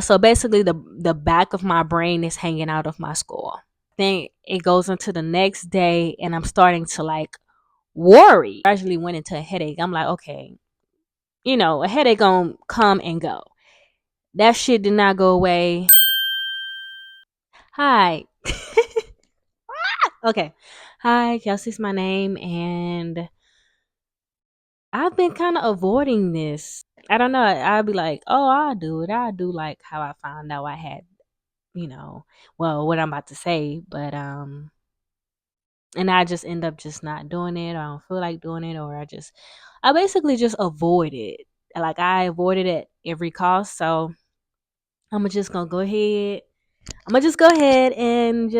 So basically the back of my brain is hanging out of my skull. Then it goes into the next day and I'm starting to like worry. I gradually went into a headache. I'm like, okay, a headache gonna come and go. That shit did not go away. Hi. Okay. Hi, Kelsey's my name, and I've been kind of avoiding this. I don't know. I'll be like, oh, I'll do it. I'll do like how I found out I had, well, what I'm about to say, but and I just end up just not doing it. Or I don't feel like doing it, or I basically just avoid it. Like I avoided it at every cost. So just gonna go ahead. I'm gonna just go ahead and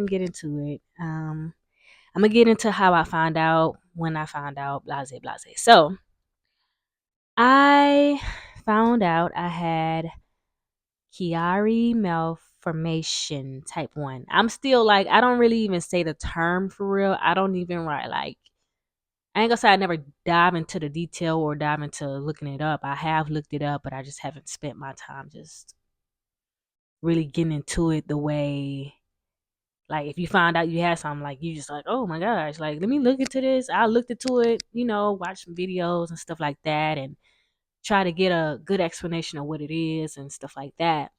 get into it. I'm gonna get into how I found out, when I found out, blase blase. So I found out I had Chiari Malformation type 1. I'm still like, I don't really even say the term for real. I don't even write like, I ain't gonna say I never dive into the detail or dive into looking it up. I have looked it up, but I just haven't spent my time just really getting into it the way, like, if you find out you had something, like, you just like, oh my gosh, like, let me look into this. I looked into it, watch some videos and stuff like that, and try to get a good explanation of what it is and stuff like that.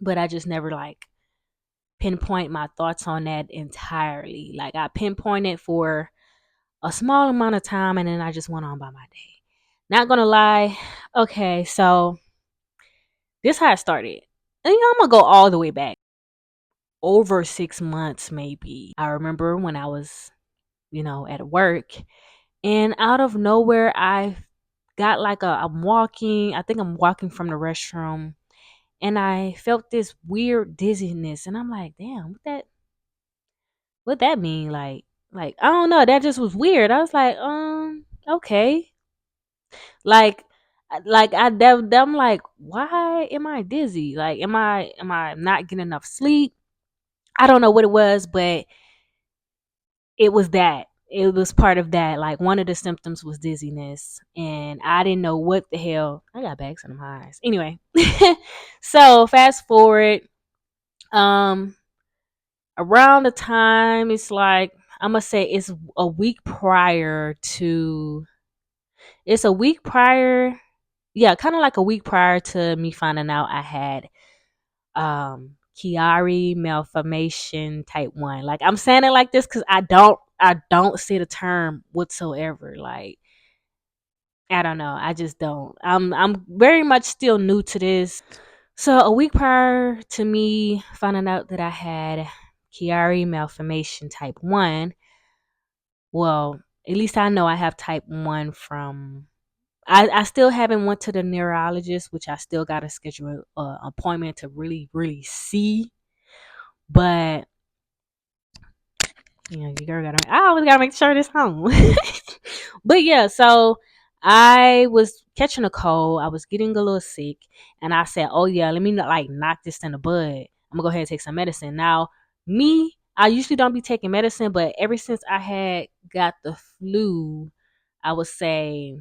But I just never like pinpoint my thoughts on that entirely. Like I pinpointed for a small amount of time and then I just went on by my day. Not gonna lie. Okay, so this how it started. And I'm gonna go all the way back. Over 6 months, maybe. I remember when I was, at work, and out of nowhere I got like I think I'm walking from the restroom, and I felt this weird dizziness, and I'm like, damn, what that mean? Like I don't know, that just was weird. I was like, okay. Like I'm like, why am I dizzy? Like am I not getting enough sleep? I don't know what it was, but it was that. It was part of that. Like one of the symptoms was dizziness, and I didn't know what the hell. I got bags in my eyes. Anyway, so fast forward, um, around the time, it's like, I'm gonna say it's a week prior to. It's a week prior, yeah, kind of like a week prior to me finding out I had Chiari Malformation type 1. Like I'm saying it like this because I don't see the term whatsoever. Like I don't know. I just don't. I'm very much still new to this. So a week prior to me finding out that I had Chiari Malformation type 1, well, at least I know I have type 1 from, I still haven't went to the neurologist, which I still got to schedule an appointment to really, really see. But you girl gotta. I always gotta make sure this home. But yeah, so I was catching a cold. I was getting a little sick, and I said, "Oh yeah, let me not like knock this in the bud. I'm gonna go ahead and take some medicine." Now, me, I usually don't be taking medicine, but ever since I had got the flu, I would say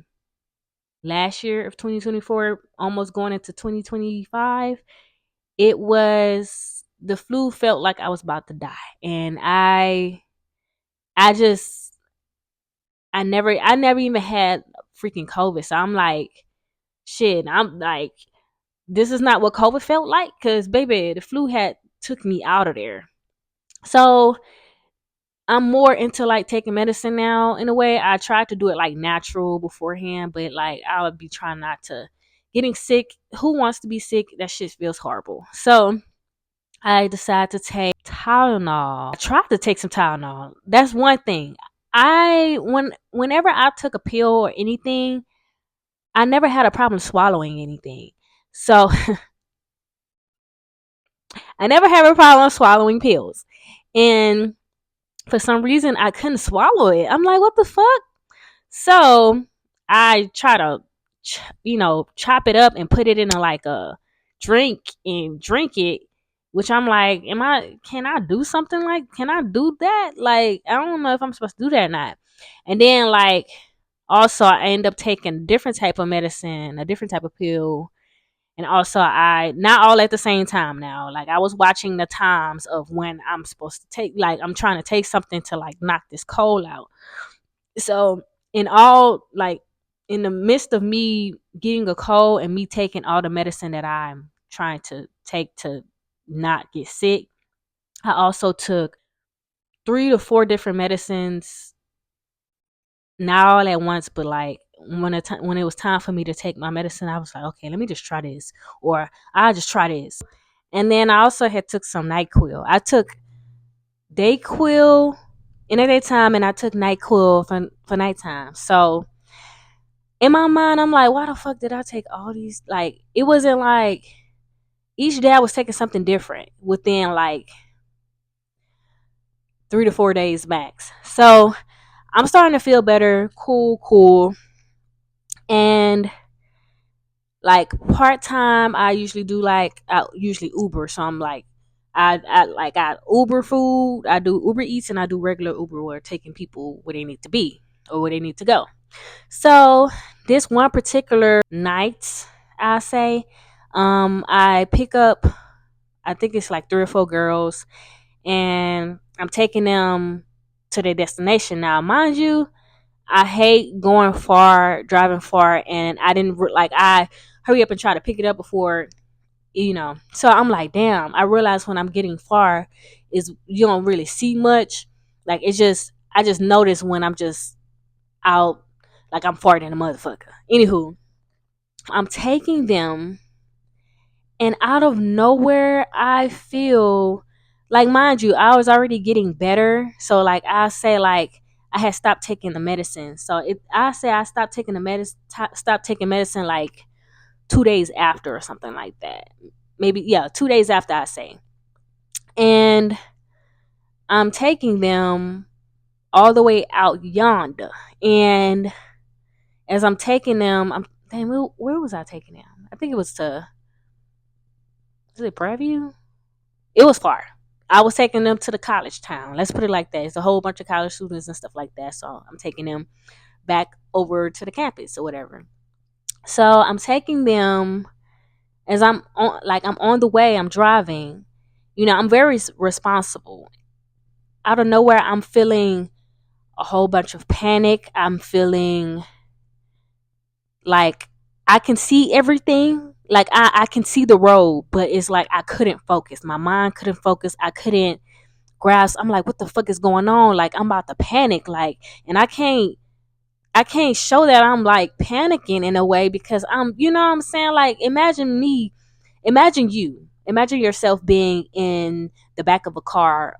last year of 2024, almost going into 2025, it was the flu felt like I was about to die, and I just I never even had freaking COVID. So I'm like, shit, I'm like, this is not what COVID felt like, because baby, the flu had took me out of there. So I'm more into like taking medicine now. In a way, I tried to do it like natural beforehand, but like I would be trying not to. Getting sick, who wants to be sick? That shit feels horrible. So I decided to take Tylenol. I tried to take some Tylenol. That's one thing. Whenever I took a pill or anything, I never had a problem swallowing anything. So I never have a problem swallowing pills. And for some reason I couldn't swallow it. I'm like, what the fuck? So I try to chop it up and put it in a like a drink and drink it, which I'm like, can I do something, like, can I do that? Like, I don't know if I'm supposed to do that or not. And then like also I end up taking a different type of medicine, a different type of pill, And also, I not all at the same time now. Like, I was watching the times of when I'm supposed to take, like, I'm trying to take something to like knock this cold out. So, in all, like, in the midst of me getting a cold and me taking all the medicine that I'm trying to take to not get sick, I also took 3 to 4 different medicines, not all at once, but like when it was time for me to take my medicine, I was like, okay, let me just try this, or I'll just try this. And then I also had took some NyQuil. I took Dayquil in the daytime, and I took NyQuil for nighttime. So in my mind, I'm like, why the fuck did I take all these? Like, it wasn't like each day I was taking something different within like 3 to 4 days max. So I'm starting to feel better. Cool. And like part time, I usually do like I usually Uber. So I'm like, I Uber food. I do Uber Eats, and I do regular Uber, where taking people where they need to be or where they need to go. So this one particular night, I say, I pick up, I think it's like 3 or 4 girls, and I'm taking them to their destination. Now, mind you, I hate going far, driving far, and I didn't like, I hurry up and try to pick it up before, So I'm like, damn. I realize when I'm getting far, is you don't really see much. Like, it's just, I just notice when I'm just out, like I'm farting a motherfucker. Anywho, I'm taking them, and out of nowhere, I feel like, mind you, I was already getting better. So like, I say like I had stopped taking the medicine. So I say I stopped taking the medicine, stopped taking medicine like 2 days after or something like that. Maybe, yeah, 2 days after, I say. And I'm taking them all the way out yonder. And as I'm taking them, damn, where was I taking them? I think it was to, is it Preview? It was far. I was taking them to the college town. Let's put it like that. It's a whole bunch of college students and stuff like that. So I'm taking them back over to the campus or whatever. So I'm taking them as I'm on the way, I'm driving. I'm very responsible. Out of nowhere, I'm feeling a whole bunch of panic. I'm feeling like I can see everything. Like, I can see the road, but it's like I couldn't focus. My mind couldn't focus. I couldn't grasp. I'm like, what the fuck is going on? Like, I'm about to panic. Like, and I can't show that I'm like panicking in a way, because I'm, you know what I'm saying? Like, imagine yourself being in the back of a car,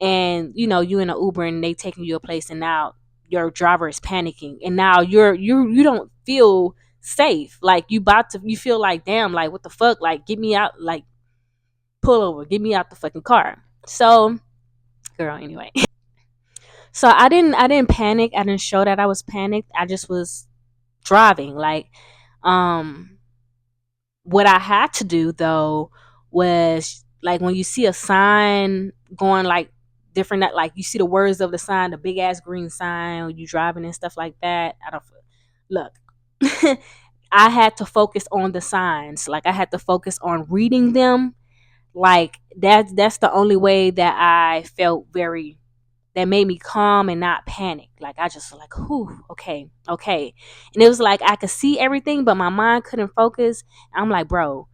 and you in an Uber, and they taking you a place, and now your driver is panicking, and now you don't feel safe. Like, you feel like, damn, like, what the fuck? Like, get me out, like, pull over, get me out the fucking car. So, girl, anyway. So I didn't panic. I didn't show that I was panicked. I just was driving. Like, um what I had to do though was, like, when you see a sign going like different, like you see the words of the sign, the big ass green sign when you driving and stuff like that. I don't look. I had to focus on the signs. Like, I had to focus on reading them. Like, that's the only way that I felt very, that made me calm and not panic. Like, I just was like, whew, okay. And it was like I could see everything, but my mind couldn't focus. I'm like, bro,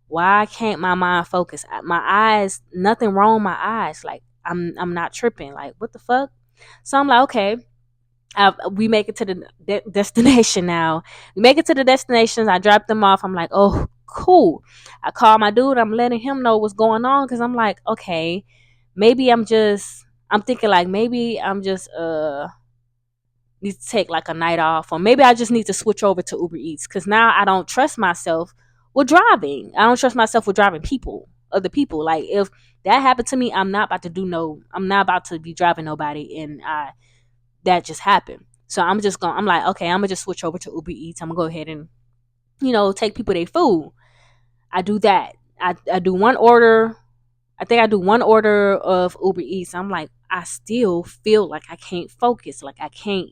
why can't my mind focus? My eyes, nothing wrong with my eyes. Like, I'm not tripping. Like, what the fuck? So I'm like, okay. We make it to the destination now. We make it to the destinations. I drop them off. I'm like, oh, cool. I call my dude. I'm letting him know what's going on, because I'm like, okay, maybe I'm thinking like, maybe I'm just need to take like a night off, or maybe I just need to switch over to Uber Eats, because now I don't trust myself with driving. I don't trust myself with driving other people. Like, if that happened to me, I'm not about to be driving nobody, and that just happened. So I'm like, okay, I'm gonna just switch over to Uber Eats. I'm gonna go ahead and, take people their food. I do that. I do one order. I think I do one order of Uber Eats. I'm like, I still feel like I can't focus. Like, I can't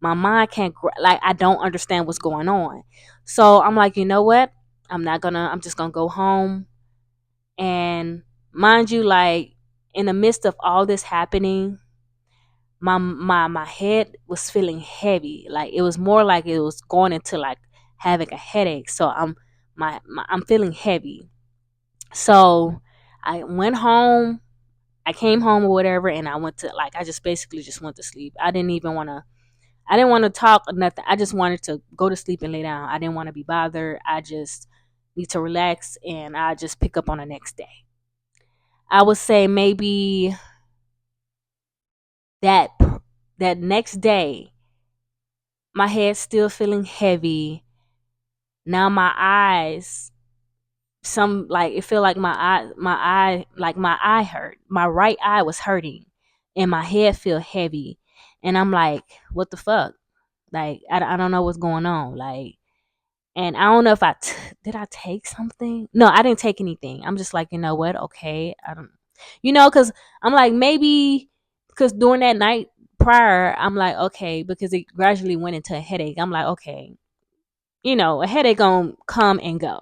my mind can't like, I don't understand what's going on. So I'm like, you know what? I'm just gonna go home. And mind you, like, in the midst of all this happening, my head was feeling heavy. Like, it was more like it was going into like having a headache. So I'm feeling heavy. So I went home. I came home or whatever, and I went to, like, I just basically just went to sleep. I didn't want to talk or nothing. I just wanted to go to sleep and lay down. I didn't want to be bothered. I just need to relax, and I just pick up on the next day. I would say maybe that that next day, my head still feeling heavy. Now my eyes, some like it feel like my eye hurt. My right eye was hurting, and my head feel heavy, and I'm like, what the fuck? Like, I don't know what's going on. Like, and I don't know if did I take something? No, I didn't take anything. I'm just like, you know what? Okay, I don't, because I'm like, maybe because during that night prior, I'm like, okay, because it gradually went into a headache. I'm like, okay, a headache gonna come and go.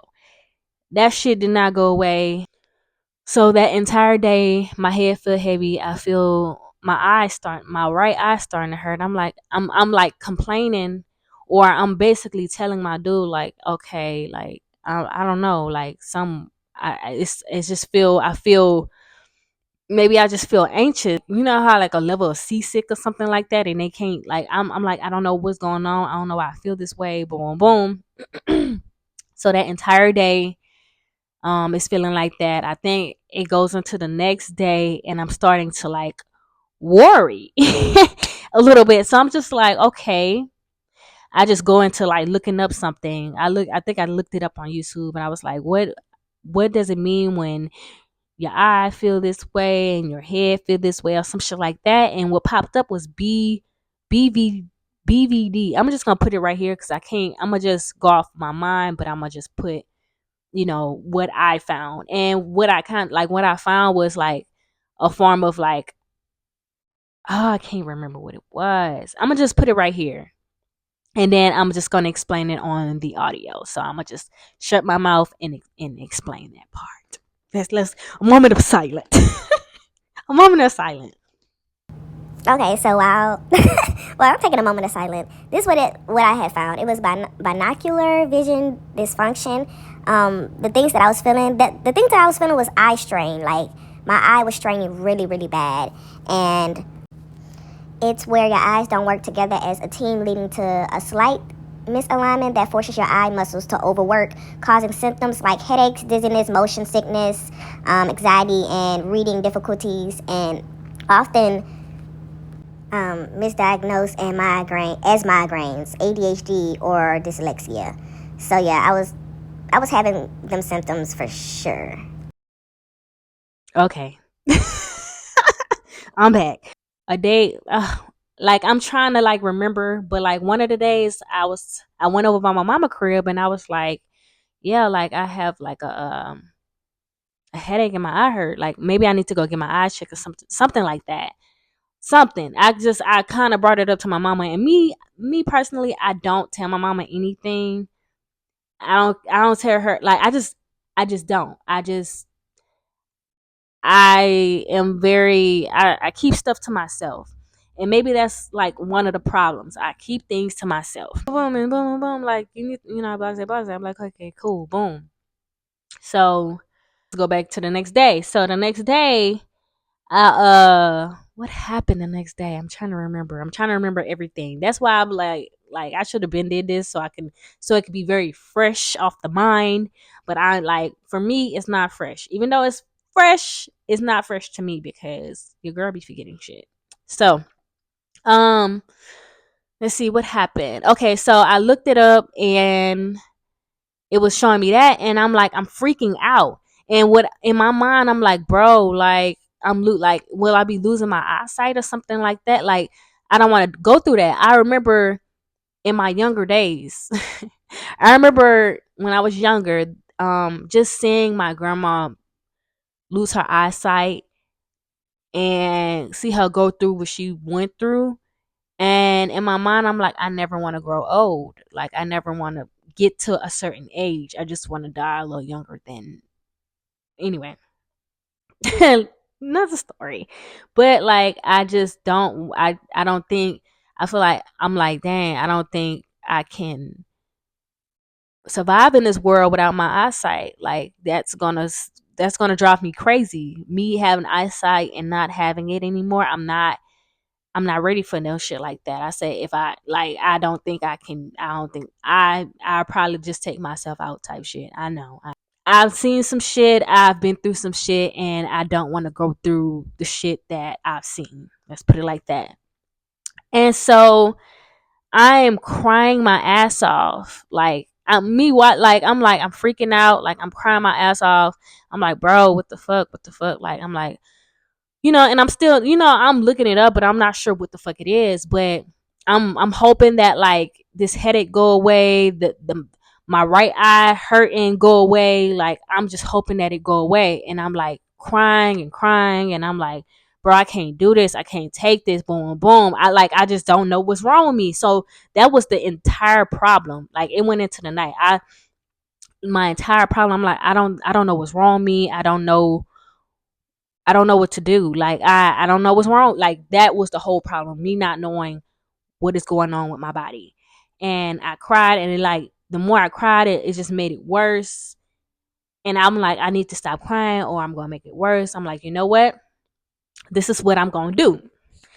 That shit did not go away. So that entire day, my head feel heavy. I feel my right eye starting to hurt. I'm like complaining, or I'm basically telling my dude like, okay, like, I don't know, like, it's just I feel, maybe I just feel anxious. You know how like a level of seasick or something like that, and they can't, like, I'm like, I don't know what's going on. I don't know why I feel this way. Boom, boom. So that entire day, it's feeling like that. I think it goes into the next day, and I'm starting to like worry a little bit. So I'm just like, okay. I just go into like looking up something. I think I looked it up on YouTube, and I was like, what does it mean when your eye feel this way and your head feel this way, or some shit like that? And what popped up was BV BVD. I'm just gonna put it right here because I can't. I'm gonna just go off my mind, but I'm gonna just put, what I found. And what I found was like a form of like, oh, I can't remember what it was. I'm gonna just put it right here, and then I'm just gonna explain it on the audio. So I'm gonna just shut my mouth and explain that part. Let's a moment of silence. A moment of silence. Okay, so while well, I'm taking a moment of silence. This is what I had found. It was binocular vision dysfunction. The things that I was feeling, the things that I was feeling was eye strain. Like, my eye was straining really, really bad, and it's where your eyes don't work together as a team, leading to a slight misalignment that forces your eye muscles to overwork, causing symptoms like headaches, dizziness, motion sickness, anxiety, and reading difficulties, and often misdiagnosed and migraines, ADHD, or dyslexia. So yeah, I was having them symptoms for sure. Okay. I'm back. A day, like, I'm trying to like remember, but like one of the days I went over by my mama crib, and I was like, yeah, like, I have like a headache and my eye hurt. Like, maybe I need to go get my eyes checked or something like that. Something. I kind of brought it up to my mama, and me personally, I don't tell my mama anything. I don't tell her, like, I just don't. I am very, I keep stuff to myself. And maybe that's like one of the problems. I keep things to myself. Boom and boom and boom. Like, you need, blah, blah, blah. I'm like, okay, cool, boom. So let's go back to the next day. So the next day, what happened the next day? I'm trying to remember. I'm trying to remember everything. That's why I'm like, I should have been did this so it could be very fresh off the mind. But I, like, for me, it's not fresh. Even though it's fresh, it's not fresh to me because your girl be forgetting shit. So, um, let's see what happened. Okay, so I looked it up, and it was showing me that, and I'm like, I'm freaking out. And what in my mind, I'm like, bro, like, like, will I be losing my eyesight or something like that? Like, I don't want to go through that. I remember in my younger days, I remember when I was younger, just seeing my grandma lose her eyesight and see her go through what she went through. And And in my mind, I'm like, I never want to grow old. Like, I never want to get to a certain age. I just want to die a little younger than. Anyway, another story. But like, I just don't. I don't think. I feel like I'm like, dang. I don't think I can survive in this world without my eyesight. Like, that's gonna drive me crazy. Me having eyesight and not having it anymore. I'm not ready for no shit like that. I say, if I like, I don't think I can. I don't think I probably just take myself out type shit. I know. I've seen some shit. I've been through some shit, and I don't want to go through the shit that I've seen. Let's put it like that. And so I am crying my ass off. Like, I'm freaking out. Like, I'm crying my ass off. I'm like, bro, what the fuck? What the fuck? Like, I'm like, and I'm still, I'm looking it up, but I'm not sure what the fuck it is. But I'm hoping that like this headache go away, the my right eye hurting go away. Like, I'm just hoping that it go away. And I'm like crying and crying, and I'm like, bro, I can't do this. I can't take this. Boom, boom. I just don't know what's wrong with me. So that was the entire problem. Like, it went into the night. My entire problem. I'm like, I don't know what's wrong with me. I don't know what to do. Like, I don't know what's wrong. Like, that was the whole problem. Me not knowing what is going on with my body. And I cried, and the more I cried, it just made it worse. And I'm like, I need to stop crying or I'm gonna make it worse. I'm like, you know what? This is what I'm gonna do.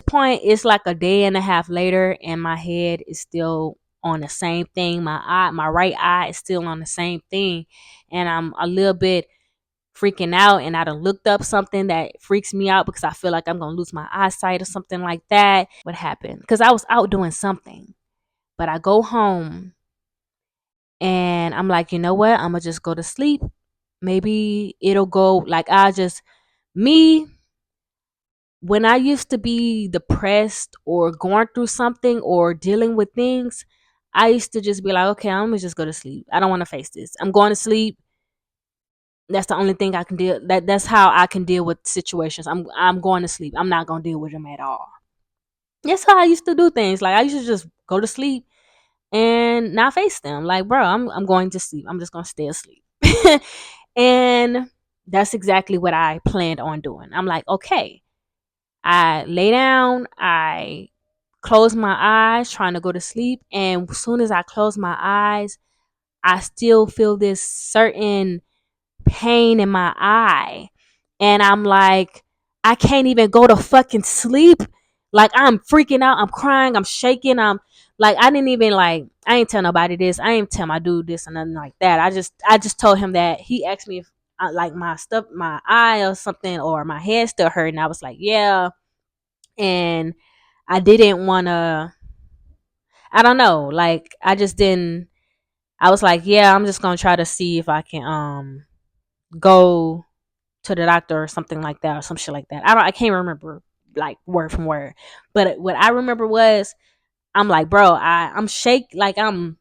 Point, it's like a day and a half later, and my head is still on the same thing. My right eye is still on the same thing. And I'm a little bit freaking out, and I done looked up something that freaks me out because I feel like I'm gonna lose my eyesight or something like that. What happened? Because I was out doing something, but I go home and I'm like, you know what? I'm gonna just go to sleep. Maybe it'll go. Like, me, when I used to be depressed or going through something or dealing with things, I used to just be like, okay, I'm gonna just go to sleep. I don't want to face this. I'm going to sleep. That's the only thing I can deal. That's how I can deal with situations. I'm going to sleep. I'm not gonna deal with them at all. That's how I used to do things. Like, I used to just go to sleep and not face them. Like, bro, I'm going to sleep. I'm just gonna stay asleep. And that's exactly what I planned on doing. I'm like, okay. I lay down. I close my eyes, trying to go to sleep. And as soon as I close my eyes, I still feel this certain pain in my eye. And I'm like, I can't even go to fucking sleep. Like, I'm freaking out. I'm crying. I'm shaking. I'm like, I ain't tell nobody this. I ain't tell my dude this and nothing like that. I just told him that. He asked me if like my eye or something, or my head still hurt. And I was like, yeah. And I didn't want to, I don't know. Like, I just didn't, I was like, yeah, I'm just going to try to see if I can, go to the doctor or something like that, or some shit like that. I can't remember like word from word, but what I remember was, I'm like, bro, I'm shake, like, I'm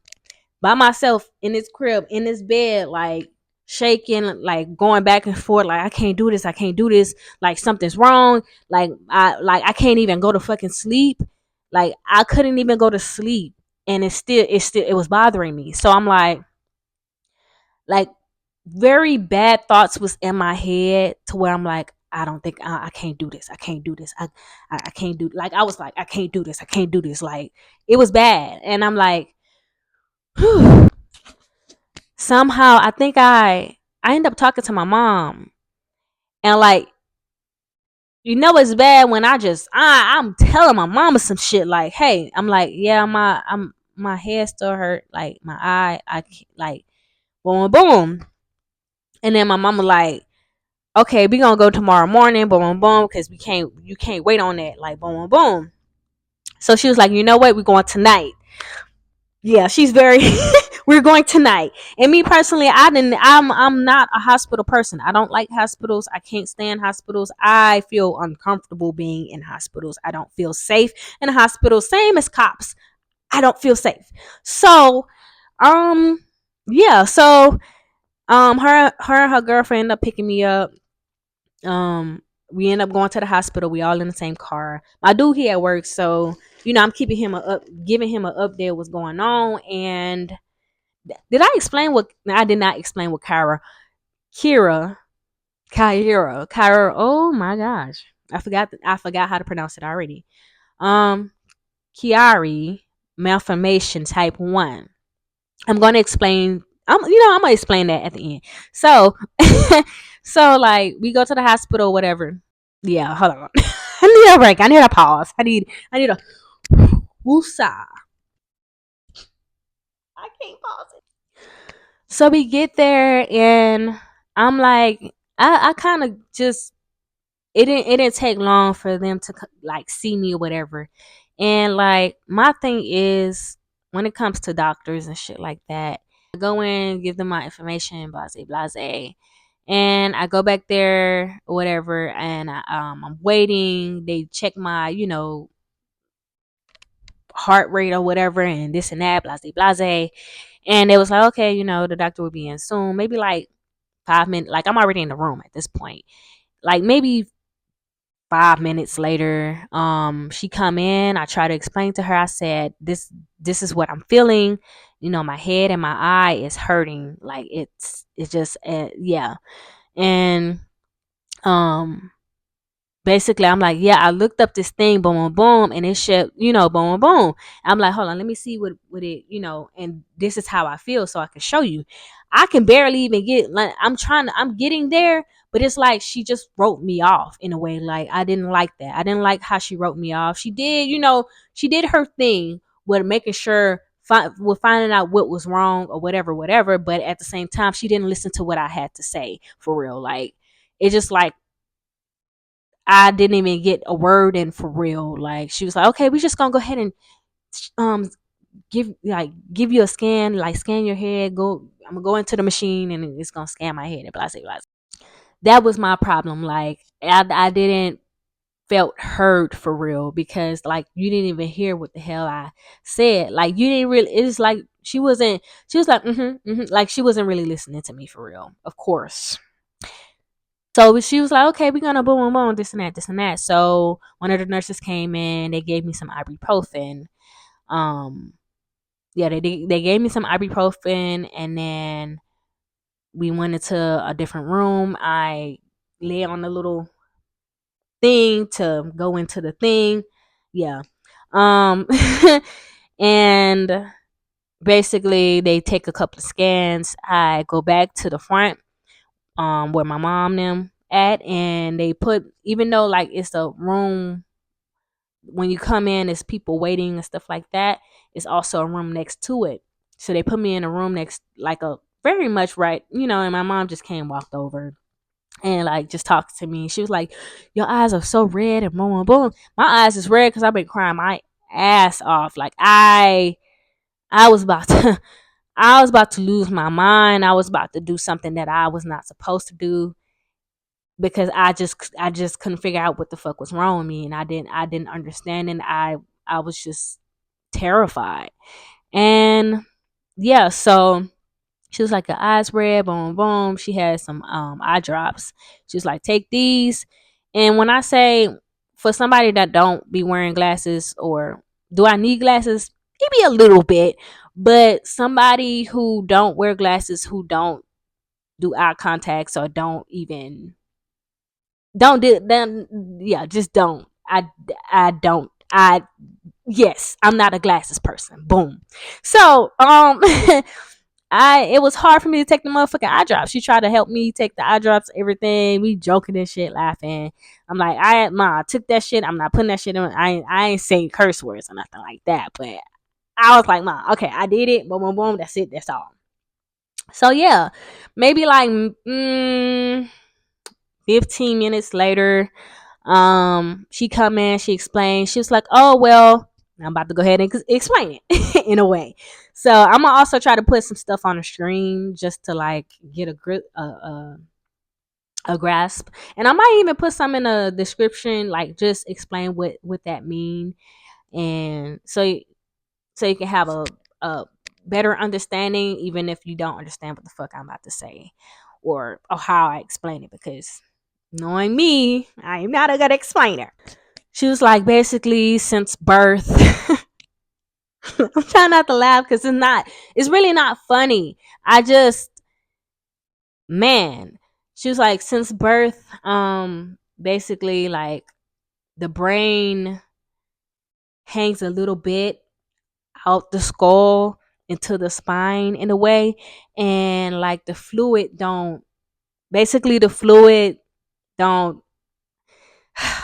by myself in this crib, in this bed, like shaking, like going back and forth, like, I can't do this, I can't do this, like something's wrong, I can't even go to fucking sleep, like I couldn't even go to sleep, and it was bothering me. So I'm like very bad thoughts was in my head to where I'm like, I don't think I can't do this. I can't do this. I can't do, like, I was like, I can't do this. I can't do this. Like, it was bad. And I'm like, whew. Somehow I think I end up talking to my mom, and like, it's bad when I'm telling my mama some shit like, hey, I'm like, yeah, my head still hurt, like my eye, like, boom boom. And then my mama like, okay, we gonna go tomorrow morning, boom boom boom, because you can't wait on that, like, boom boom boom. So she was like, you know what, we're going tonight. Yeah, she's very we're going tonight. And me personally, I'm not a hospital person. I don't like hospitals. I can't stand hospitals. I feel uncomfortable being in hospitals. I don't feel safe in hospitals. Same as cops. I don't feel safe. So, yeah, so her and her girlfriend end up picking me up. We end up going to the hospital. We all in the same car. My dude, he at work, so I'm keeping him giving him an update what's going on. And did I explain what? I did not explain what Kira, Kyra. Oh my gosh, I forgot how to pronounce it already. Um, Chiari Malformation type 1. I'm going to explain. I'm gonna explain that at the end. So, so like we go to the hospital, whatever. Yeah, hold on. I need a break. I need a pause. I need a woosah. I can't pause it. So we get there, and I'm like, I kind of just it didn't take long for them to like see me or whatever. And like my thing is, when it comes to doctors and shit like that, I go in, give them my information, blase blase, and I go back there or whatever, and I'm waiting. They check my heart rate or whatever, and this and that, blase blase. And it was like, okay, the doctor will be in soon, maybe like 5 minutes. Like I'm already in the room at this point. Like maybe 5 minutes later, she come in. I try to explain to her. I said, this is what I'm feeling. My head and my eye is hurting. Like it's just yeah. And um basically I'm like, yeah, I looked up this thing, boom, boom, boom, and it shit, boom, boom, boom. I'm like, hold on, let me see what it, and this is how I feel, so I can show you. I can barely even get, like, I'm getting there, but it's like she just wrote me off in a way. Like I didn't like that. I didn't like how she wrote me off. She did her thing with making sure with finding out what was wrong or whatever, whatever. But at the same time, she didn't listen to what I had to say for real. Like it just like I didn't even get a word in for real. Like she was like, okay, we just gonna go ahead and um give you a scan, like scan your head. I'm gonna go into the machine and it's gonna scan my head and blah blah blah. That was my problem. Like I didn't felt heard for real, because like you didn't even hear what the hell I said. Like you didn't really. It's like she wasn't. She was like like she wasn't really listening to me for real. Of course. So she was like, okay, we're gonna boom, boom, boom, this and that, this and that. So one of the nurses came in, they gave me some ibuprofen. Um, yeah, they gave me some ibuprofen, and then we went into a different room. I lay on the little thing to go into the thing. Yeah. Um, and basically they take a couple of scans. I go back to the front where my mom them at, and they put, even though like it's a room, when you come in it's people waiting and stuff like that, it's also a room next to it. So they put me in a room next, like a very much right, and my mom just came, walked over and like just talked to me. She was like, your eyes are so red, and boom boom boom. My eyes is red because I've been crying my ass off. Like I was about to I was about to lose my mind. I was about to do something that I was not supposed to do, because I just couldn't figure out what the fuck was wrong with me, and I didn't understand, and I was just terrified. And yeah, so she was like, your eyes red, boom boom. She had some eye drops. She was like, take these. And when I say, for somebody that don't be wearing glasses, or do I need glasses? Maybe a little bit. But somebody who don't wear glasses, who don't do eye contacts, or don't do then, yeah, just don't. I don't. Yes, I'm not a glasses person. Boom. So it was hard for me to take the motherfucking eye drops. She tried to help me take the eye drops, everything. We joking and shit, laughing. I'm like, I took that shit. I'm not putting that shit in. I ain't saying curse words or nothing like that. But I was like, Ma, okay, I did it. Boom, boom, boom. That's it. That's all. So yeah, maybe like 15 minutes later, she come in, she explained. She was like, oh well, I'm about to go ahead and explain it in a way. So I'm gonna also try to put some stuff on the stream just to like get a grip, a grasp, and I might even put some in the description, like just explain what that mean, and so you can have a better understanding, even if you don't understand what the fuck I'm about to say, or how I explain it, because knowing me, I am not a good explainer. She was like, basically, since birth. I'm trying not to laugh because it's really not funny. I just, man, she was like, since birth, basically, like, the brain hangs a little bit out the skull into the spine in a way, and like the fluid don't,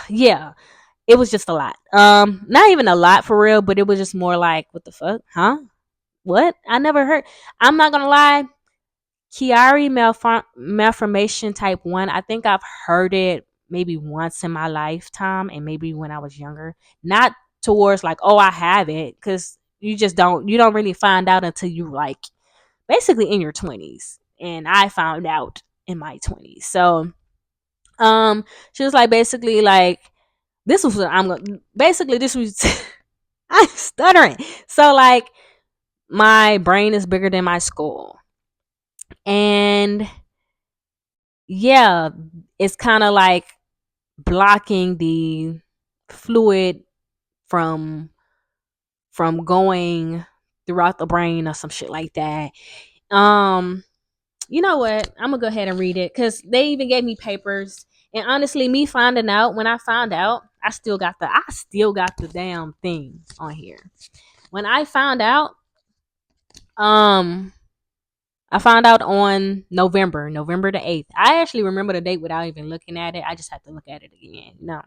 yeah, it was just a lot. Not even a lot for real, but it was just more like, what the fuck, huh? What? I never heard. I'm not gonna lie. Chiari malformation type 1. I think I've heard it maybe once in my lifetime, and maybe when I was younger. Not towards like, oh, I have it, because you don't really find out until you like basically in your 20s, and I found out in my 20s. So, she was like, basically, like, this was what I'm gonna basically this was I'm stuttering. So like, my brain is bigger than my skull, and yeah, it's kind of like blocking the fluid from going throughout the brain or some shit like that. Um, you know what? I'm gonna go ahead and read it because they even gave me papers. And honestly, me finding out when I found out, I still got the damn thing on here. When I found out, um, I found out on November the 8th. I actually remember the date without even looking at it. I just had to look at it again. No.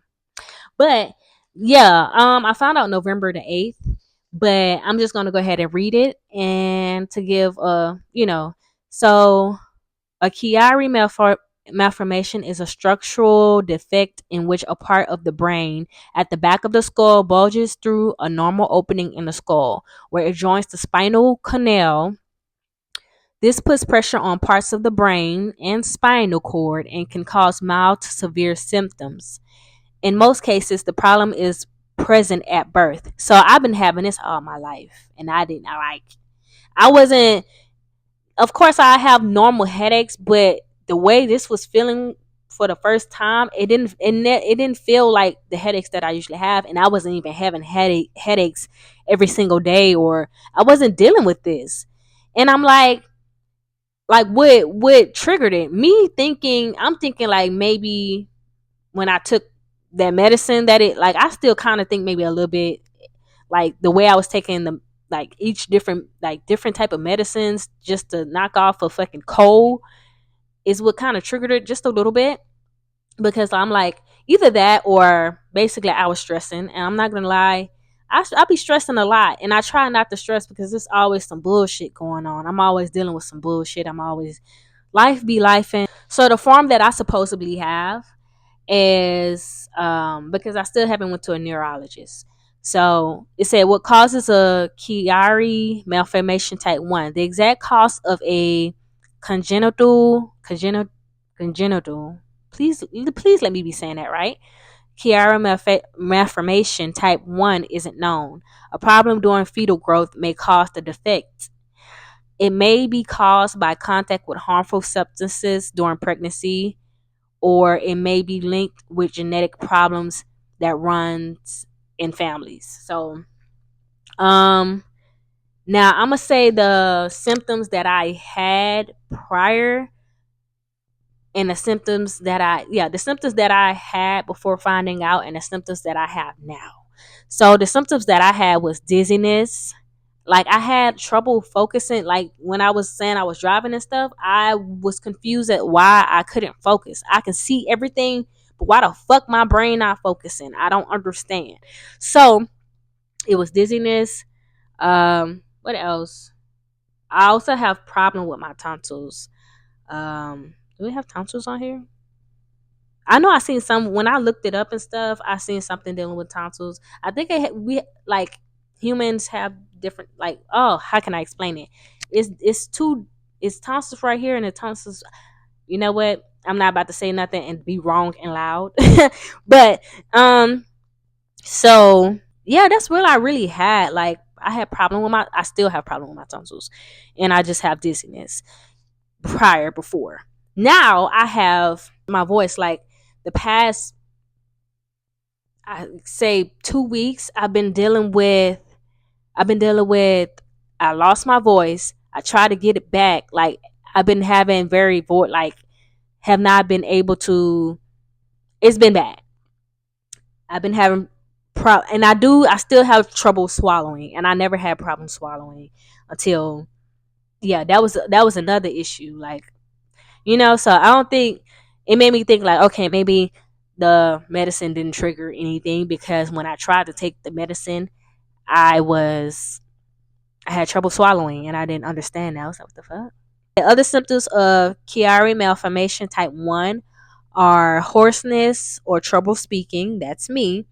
But yeah, I found out November the 8th, but I'm just going to go ahead and read it, and to give so a Chiari malformation is a structural defect in which a part of the brain at the back of the skull bulges through a normal opening in the skull where it joins the spinal canal. This puts pressure on parts of the brain and spinal cord and can cause mild to severe symptoms. In most cases, the problem is present at birth. So I've been having this all my life, and I wasn't, of course, I have normal headaches, but the way this was feeling for the first time, it didn't feel like the headaches that I usually have, and I wasn't even having headaches every single day, or I wasn't dealing with this. And I'm like what triggered it? I'm thinking like maybe when I took that medicine that it like I still kind of think maybe a little bit like the way I was taking the like each different type of medicines just to knock off a fucking cold is what kind of triggered it just a little bit, because I'm like either that or basically I was stressing, and I'm not gonna lie, I be stressing a lot, and I try not to stress because there's always some bullshit going on. I'm always dealing with some bullshit. I'm always life be life. And so the form that I supposedly have is because I still haven't went to a neurologist. So it said what causes a Chiari malformation type 1. The exact cause of a congenital, please let me be saying that right. Chiari malformation type 1 isn't known. A problem during fetal growth may cause the defect. It may be caused by contact with harmful substances during pregnancy, or it may be linked with genetic problems that runs in families. So, now I'm gonna say the symptoms that I had prior, and the symptoms that I had before finding out, and the symptoms that I have now. So the symptoms that I had was dizziness. Like I had trouble focusing. Like when I was saying I was driving and stuff, I was confused at why I couldn't focus. I can see everything, but why the fuck my brain not focusing? I don't understand. So it was dizziness. What else? I also have problem with my tonsils. Do we have tonsils on here? I know I seen some when I looked it up and stuff. I seen something dealing with tonsils. I think we like humans have different like, oh, how can I explain it? It's tonsils right here, and the tonsils. You know what? I'm not about to say nothing and be wrong and loud, but so yeah, that's what I really had. Like I still have problem with my tonsils, and I just have dizziness before. Now I have my voice like the past I say 2 weeks. I've been dealing with I lost my voice. I tried to get it back. Like I've been having very like have not been able to. It's been bad. I've been having and I still have trouble swallowing, and I never had problem swallowing until yeah, that was another issue. Like, so I don't think it made me think like, okay, maybe the medicine didn't trigger anything, because when I tried to take the medicine, I was I had trouble swallowing, and I didn't understand that. I was like, what the fuck? The other symptoms of Chiari malformation type 1 are hoarseness or trouble speaking. That's me.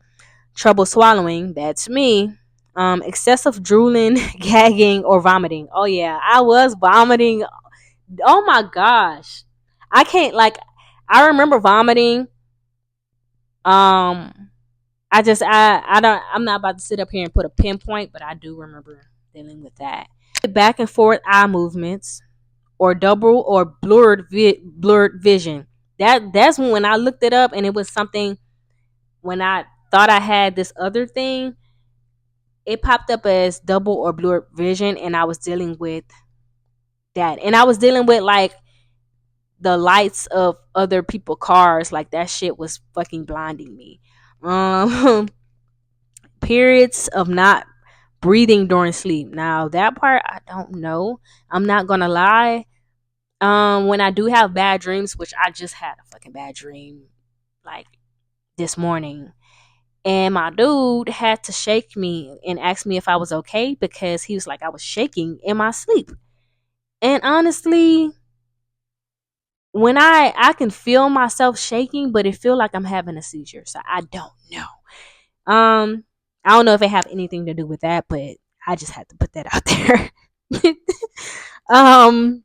Trouble swallowing. That's me. Excessive drooling, gagging, or vomiting. Oh, yeah. I was vomiting. Oh, my gosh. I can't, like, I remember vomiting. Um, I'm not about to sit up here and put a pinpoint, but I do remember dealing with that. Back and forth eye movements, or double or blurred vision. That's when I looked it up, and it was something when I thought I had this other thing, it popped up as double or blurred vision, and I was dealing with that. And I was dealing with like the lights of other people cars, like that shit was fucking blinding me. Um Periods of not breathing during sleep. Now that part I don't know. I'm not gonna lie. When I do have bad dreams, which I just had a fucking bad dream like this morning, and my dude had to shake me and ask me if I was okay, because he was like I was shaking in my sleep. And honestly, when I can feel myself shaking, but it feel like I'm having a seizure, so I don't know. I don't know if it have anything to do with that, but I just had to put that out there. um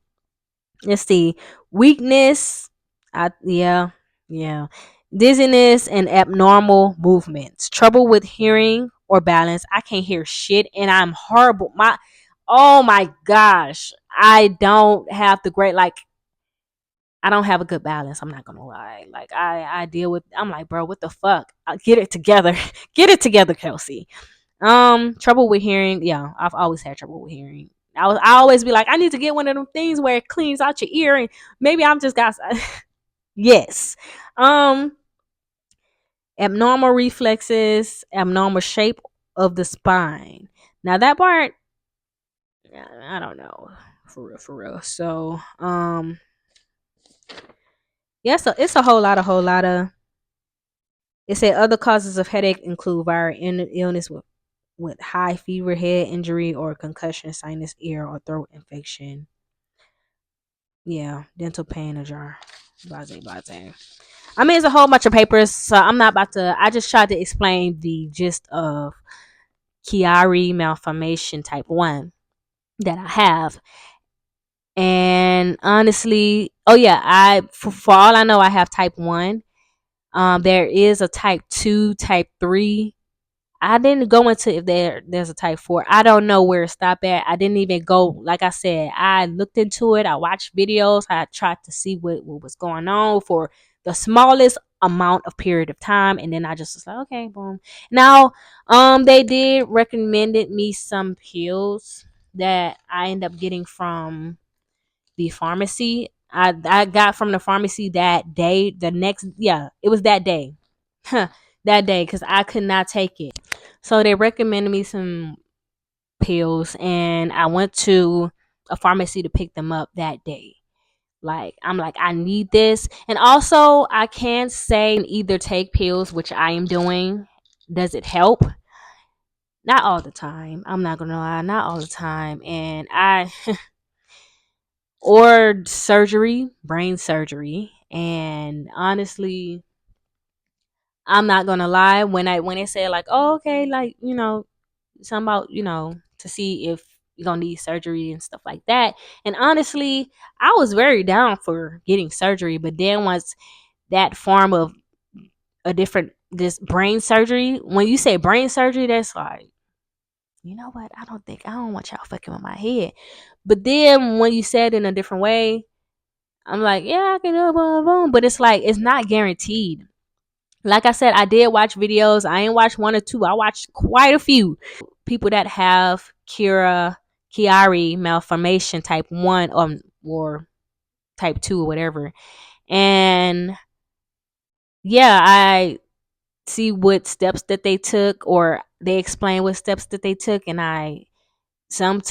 Let's see. Weakness. Yeah, yeah. Dizziness and abnormal movements. Trouble with hearing or balance. I can't hear shit, and I'm horrible. Oh my gosh. I don't have the great, like, I don't have a good balance. I'm not gonna lie. Like I deal with. I'm like, bro, what the fuck? Get it together. Get it together, Kelsey. Trouble with hearing. Yeah, I've always had trouble with hearing. I always be like, I need to get one of them things where it cleans out your ear, and maybe I'm just got yes. Um, Abnormal reflexes, abnormal shape of the spine. Now that part, I don't know, for real, for real. So, yeah, so it's a whole lot of. It said other causes of headache include viral illness with high fever, head injury, or concussion, sinus, ear, or throat infection. Yeah, dental pain, a jar. Blase, blase. I mean, it's a whole bunch of papers, so I'm not about to. I just tried to explain the gist of Chiari malformation type 1 that I have. And honestly, oh yeah, for all I know, I have type 1. There is a type 2, type 3. I didn't go into if there's a type 4. I don't know where it stopped at. I didn't even go. Like I said, I looked into it. I watched videos. I tried to see what was going on for the smallest amount of period of time, and then I just was like, okay, boom. Now, they did recommended me some pills that I end up getting from the pharmacy. I got from the pharmacy that day. The next, yeah, it was that day. That day, because I could not take it. So they recommended me some pills, and I went to a pharmacy to pick them up that day. Like, I'm like, I need this. And also, I can say either take pills, which I am doing. Does it help? Not all the time. I'm not gonna lie, not all the time. And or surgery, brain surgery. And honestly, I'm not gonna lie. When they say like, oh, okay, like, something about, to see if you're gonna need surgery and stuff like that. And honestly, I was very down for getting surgery, but then once that form of a different this brain surgery, when you say brain surgery, that's like, you know what? I don't want y'all fucking with my head. But then when you said it in a different way, I'm like, yeah, I can do it, boom, boom. But it's like it's not guaranteed. Like I said, I did watch videos. I ain't watched one or two. I watched quite a few people that have Chiari malformation type 1 or type 2 or whatever. And yeah, I see what steps that they took, or they explain what steps that they took, and some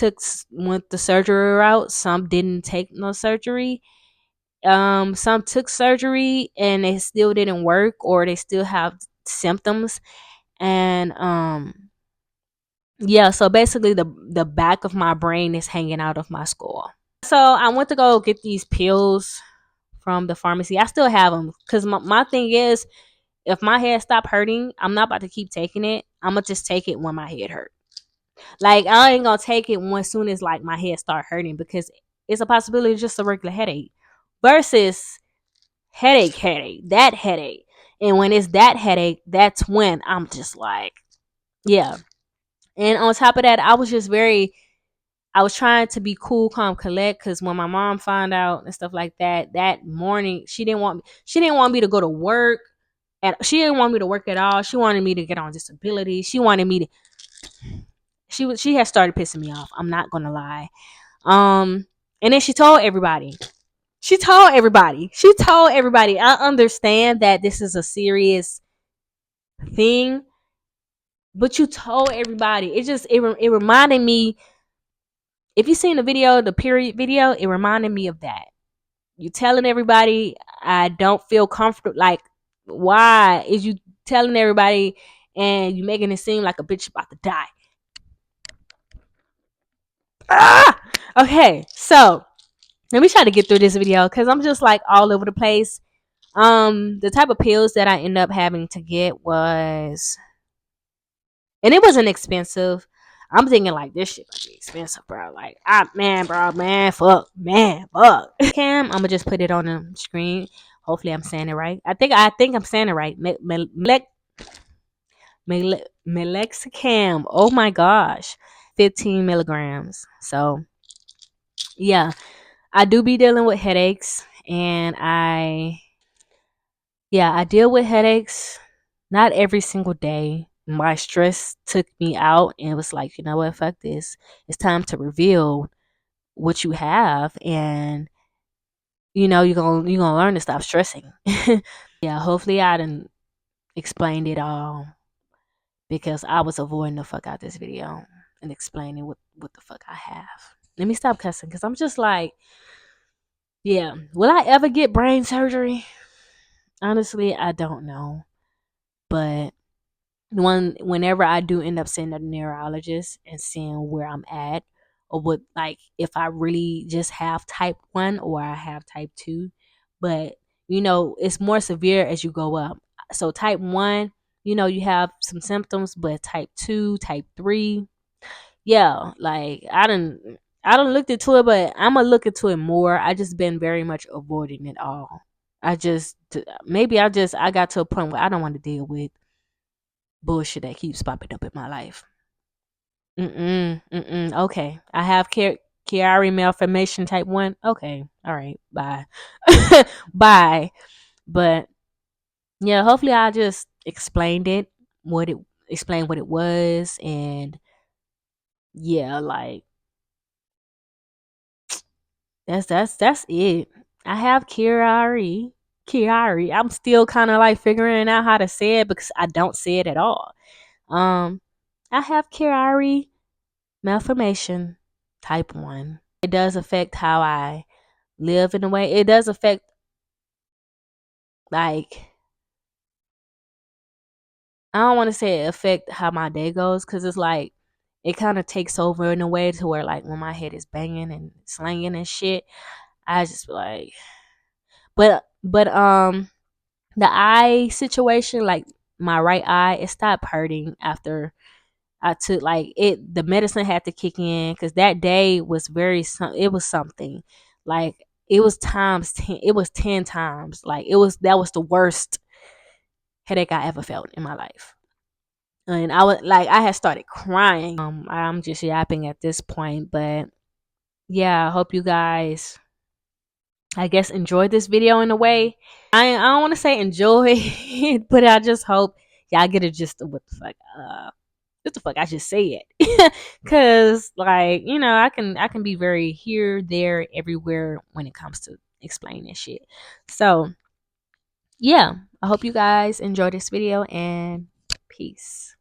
went the surgery route, some didn't take no surgery. Some took surgery and it still didn't work, or they still have symptoms. And yeah, so basically the back of my brain is hanging out of my skull. So I went to go get these pills from the pharmacy. I still have them because my thing is, if my head stop hurting, I'm not about to keep taking it. I'm gonna just take it when my head hurt. Like, I ain't gonna take it when soon as like my head start hurting, because it's a possibility it's just a regular headache versus that headache. And when it's that headache, that's when I'm just like, yeah. And on top of that, I was trying to be cool, calm, collect, because when my mom found out and stuff like that, that morning, she didn't want me to go to work, and she didn't want me to work at all. She wanted me to get on disability. She wanted me to. She had started pissing me off. I'm not gonna lie. And then she told everybody. She told everybody. I understand that this is a serious thing, but you told everybody. It reminded me. If you seen the video, the period video, it reminded me of that. You telling everybody I don't feel comfortable. Like, why is you telling everybody and you making it seem like a bitch about to die? Ah! Okay, so let me try to get through this video because I'm just like all over the place. The type of pills that I end up having to get was, and it wasn't expensive. I'm thinking like this shit might be expensive, bro. Like, fuck. Cam, I'm gonna just put it on the screen. Hopefully, I'm saying it right. I think I'm saying it right. Melexicam. Oh my gosh, 15 milligrams. So yeah, I do be dealing with headaches, and I deal with headaches not every single day. My stress took me out and it was like, you know what, fuck this. It's time to reveal what you have, and you're gonna learn to stop stressing. Yeah, hopefully I didn't explained it all, because I was avoiding the fuck out this video and explaining what the fuck I have. Let me stop cussing because I'm just like, yeah. Will I ever get brain surgery? Honestly, I don't know. But whenever I do end up seeing a neurologist and seeing where I'm at, or what, like, if I really just have type 1 or I have type 2, but it's more severe as you go up. So type 1, you have some symptoms, but type 2, type 3, yeah, like I don't looked into it, but I'm gonna look into it more. I just been very much avoiding it all. I just maybe I got to a point where I don't want to deal with bullshit that keeps popping up in my life. Okay, I have Chiari malformation type 1. Okay, all right, bye, bye. But yeah, hopefully I just what it explained what it was, and yeah, like that's it. I have Chiari. I'm still kind of like figuring out how to say it because I don't say it at all. Um, I have Chiari malformation type 1. It does affect how I live in a way. It does affect, like, I don't want to say it affect how my day goes, because it's like it kind of takes over in a way to where, like, when my head is banging and slanging and shit, I just be like, but the eye situation, like my right eye, it stopped hurting after I took, like, it. The medicine had to kick in because that day was it was something, like, it was times 10. It was 10 times, like, that was the worst headache I ever felt in my life. And I had started crying. I'm just yapping at this point, but yeah, I hope you guys, I guess, enjoyed this video in a way. I don't want to say enjoy it, but I just hope y'all get a gist of what the fuck I just said. Cause like, I can be very here, there, everywhere when it comes to explaining shit. So yeah, I hope you guys enjoy this video and peace.